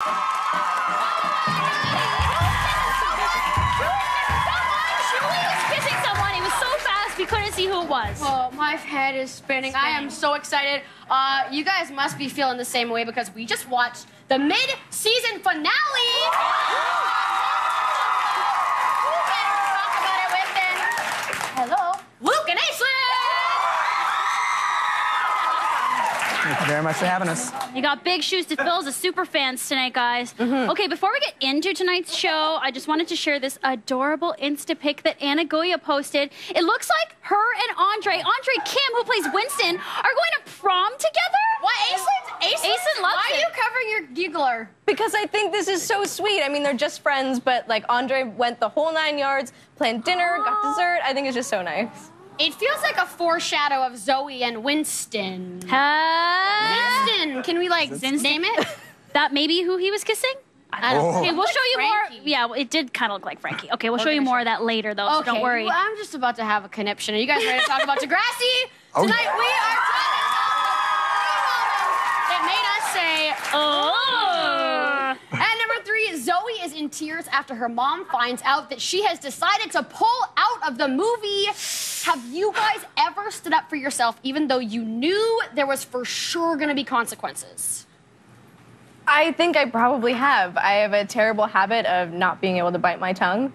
We couldn't see who it was. Oh, my head is spinning. I am so excited. You guys must be feeling the same way because we just watched the mid-season finale. Who can talk about it with then? Hello, Luke and Aislinn. Thank you very much for having us. You got big shoes to fill as a super fans tonight, guys. Okay, before we get into tonight's show, I just wanted to share this adorable Insta pic that Anna Goya posted. It looks like her and Andre Kim, who plays Winston, are going to prom together. What, Aislinn loves Why are you covering your giggler? Because I think this is so sweet. I mean, they're just friends, but like Andre went the whole 9 yards, planned dinner, got dessert. I think it's just so nice. It feels like a foreshadow of Zoe and Winston. Winston, can we like name it? That may be who he was kissing? I don't know. Okay, we'll show you Frankie. more. Yeah, it did kind of look like Frankie. Okay, we'll show you more of that later, though, so don't worry. Well, I'm just about to have a conniption. Are you guys ready to talk about Degrassi? Tonight we are talking about the 3 moments that made us say, oh. And number 3, Zoe is in tears after her mom finds out that she has decided to pull out of the movie. Have you guys ever stood up for yourself even though you knew there was for sure going to be consequences? I think I probably have. I have a terrible habit of not being able to bite my tongue.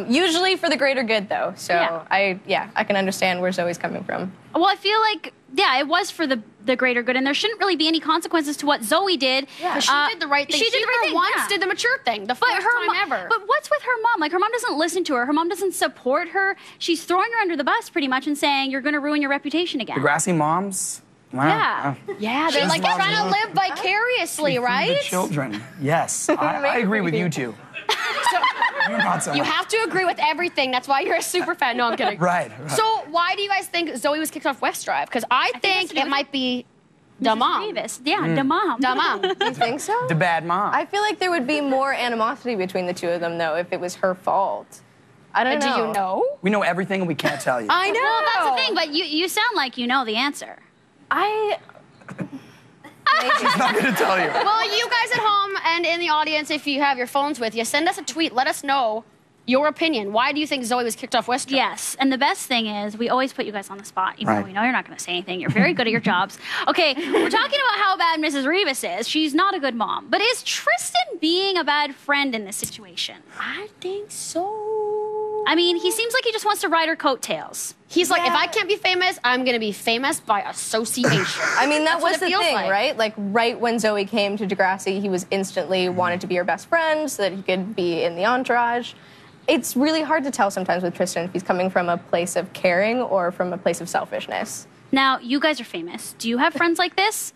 Usually for the greater good, though. So I can understand where Zoe's coming from. Well, I feel like, yeah, it was for the greater good, and there shouldn't really be any consequences to what Zoe did. Yeah, she did the right thing. She did the right thing. Once did the mature thing, the first time ever. But what's with her mom? Like, her mom doesn't listen to her. Her mom doesn't support her. She's throwing her under the bus, pretty much, and saying, you're going to ruin your reputation again. Degrassi moms? Wow. Yeah. Yeah, they're like trying to live vicariously, right? The children. Yes. I agree with you two. So, you have to agree with everything. That's why you're a super fan. No, I'm kidding. Right. So why do you guys think Zoe was kicked off West Drive? Because I think it might be the mom. Davis. Yeah, the mom. The mom. Do you think so? The bad mom. I feel like there would be more animosity between the two of them, though, if it was her fault. I don't know. Do you know? We know everything and we can't tell you. I know. Well, that's the thing, but you sound like you know the answer. She's not going to tell you. Well, you guys at home and in the audience, if you have your phones with you, send us a tweet. Let us know your opinion. Why do you think Zoe was kicked off West Drive? Yes, and the best thing is we always put you guys on the spot, even though we know you're not going to say anything. You're very good at your jobs. Okay, we're talking about how bad Mrs. Rivas is. She's not a good mom. But is Tristan being a bad friend in this situation? I think so. I mean, he seems like he just wants to ride her coattails. He's like, if I can't be famous, I'm going to be famous by association. I mean, that was the thing, like. right? Like, right when Zoe came to Degrassi, he was instantly wanted to be her best friend so that he could be in the entourage. It's really hard to tell sometimes with Tristan if he's coming from a place of caring or from a place of selfishness. Now, you guys are famous. Do you have friends like this?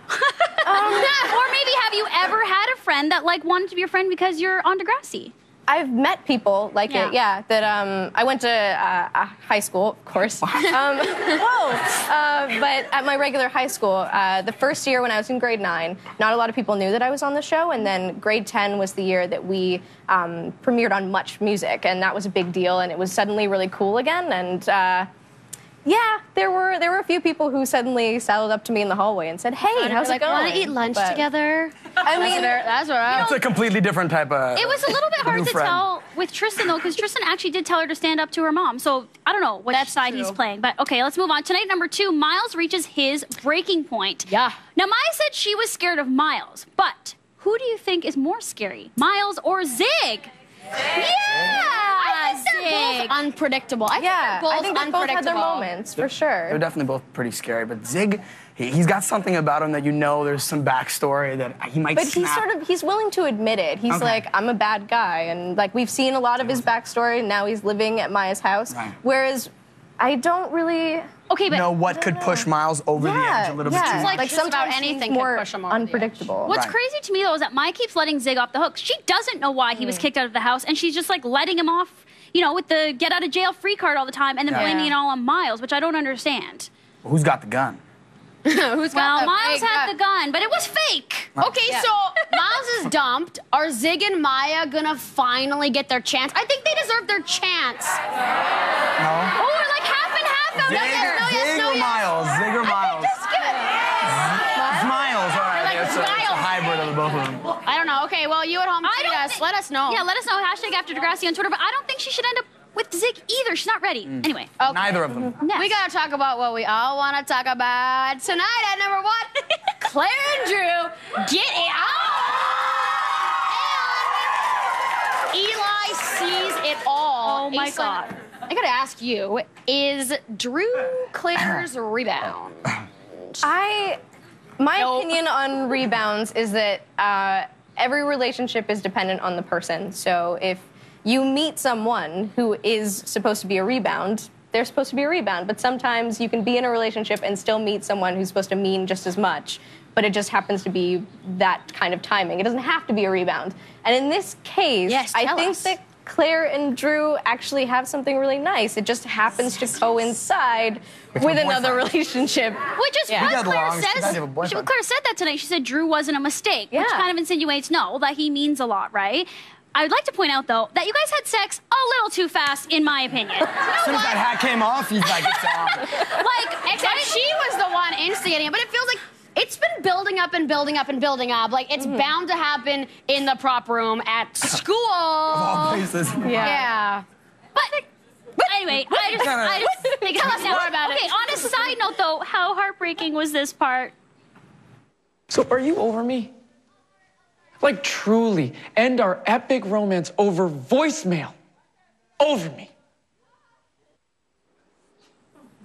Or maybe have you ever had a friend that, like, wanted to be your friend because you're on Degrassi? I've met people like it, that I went to high school, of course. But at my regular high school, the first year when I was in grade 9, not a lot of people knew that I was on the show, and then grade 10 was the year that we premiered on Much Music, and that was a big deal, and it was suddenly really cool again, and there were a few people who suddenly saddled up to me in the hallway and said, "Hey, how's it going? Want to eat lunch together?" I mean, that's what I. It's a completely different type of. It was a little bit hard to tell with Tristan, though, because Tristan actually did tell her to stand up to her mom. So I don't know which side he's playing. But okay, let's move on. Tonight, number 2, Miles reaches his breaking point. Yeah. Now, Maya said she was scared of Miles, but who do you think is more scary, Miles or Zig? I think they're both unpredictable. I think they both had their moments, for sure. They're definitely both pretty scary, but Zig, he's got something about him that you know there's some backstory that he might snap. But he's willing to admit it. He's like, I'm a bad guy, and like we've seen a lot of his backstory, and now he's living at Maya's house. Right. Whereas I don't really know what could push Miles over the edge a little bit too much. Like sometimes anything more can push him over unpredictable. What's crazy to me, though, is that Maya keeps letting Zig off the hook. She doesn't know why he was kicked out of the house, and she's just like letting him off, you know, with the get out of jail free card all the time, and then blaming it all on Miles, which I don't understand. Well, who's got the gun? Miles had the gun, but it was fake. Okay, so Miles is dumped. Are Zig and Maya gonna finally get their chance? I think they deserve their chance. No. Oh, we're like half and half. Zig or Miles? Zig or Miles? Just give it. Miles. All right. It's a hybrid of with both of them. I don't know. Okay, well, you at home, tweet us. Let us know. Yeah, let us know. Hashtag after Degrassi on Twitter. But I don't think she should end up with Zig either. She's not ready. Anyway. Okay. Neither of them. Next. We gotta talk about what we all want to talk about tonight at number 1. Claire and Drew, get it on! And Eli sees it all. Oh my Aislinn, God. I gotta ask you, is Drew Claire's rebound? My opinion on rebounds is that every relationship is dependent on the person. So if you meet someone who is supposed to be a rebound, they're supposed to be a rebound. But sometimes you can be in a relationship and still meet someone who's supposed to mean just as much. But it just happens to be that kind of timing. It doesn't have to be a rebound. And in this case, I think that Claire and Drew actually have something really nice. It just happens to coincide with another relationship. Which is what Claire says. Claire said that tonight. She said Drew wasn't a mistake, which kind of insinuates that he means a lot, right? I would like to point out, though, that you guys had sex a little too fast, in my opinion. As soon as that hat came off, he's like, it's on. Except she was the one instigating it, but it feels like it's been building up and building up and building up. Like, it's bound to happen in the prop room at school. Of all places. Yeah. But anyway, I just think tell us more about it. Okay, on a side note, though, how heartbreaking was this part? So are you over me? Like, truly, end our epic romance over voicemail. Over me.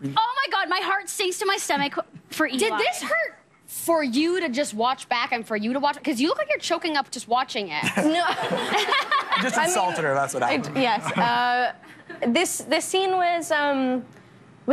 Oh my God, my heart sinks to my stomach for Eli. Did this hurt for you to just watch back and for you to watch? Because you look like you're choking up just watching it. No. I just insulted her, that's what happened. Yes. This scene was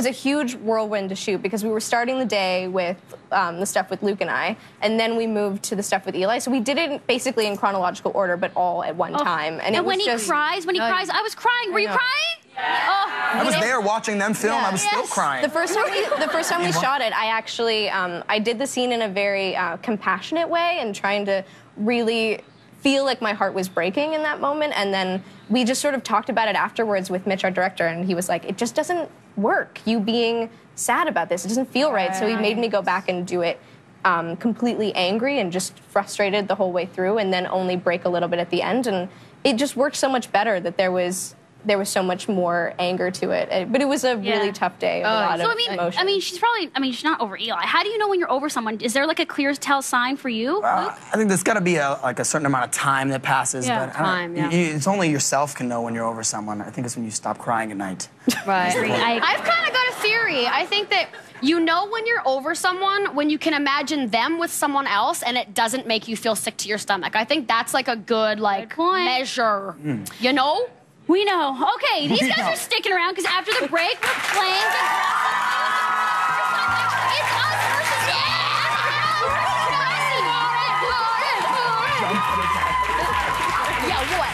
a huge whirlwind to shoot because we were starting the day with the stuff with Luke and I, and then we moved to the stuff with Eli. So we did it basically in chronological order, but all at one time. And when he cries, I was crying. Were you crying? I was there watching them film. I was still crying. The first time we shot it, I actually I did the scene in a very compassionate way and trying to really feel like my heart was breaking in that moment. And then we just sort of talked about it afterwards with Mitch, our director, and he was like, it just doesn't work, you being sad about this. It doesn't feel right. So he made me go back and do it completely angry and just frustrated the whole way through, and then only break a little bit at the end. And it just worked so much better that there was so much more anger to it. But it was a really tough day. A lot of emotion. I mean, she's not over Eli. How do you know when you're over someone? Is there like a clear tell sign for you? I think there's got to be a certain amount of time that passes. Yeah, but it's only yourself can know when you're over someone. I think it's when you stop crying at night. Right. I've kind of got a theory. I think that you know when you're over someone when you can imagine them with someone else and it doesn't make you feel sick to your stomach. I think that's like a good measure. You know? We know. Okay, these guys are sticking around because after the break, we're playing It's us versus Yeah, what?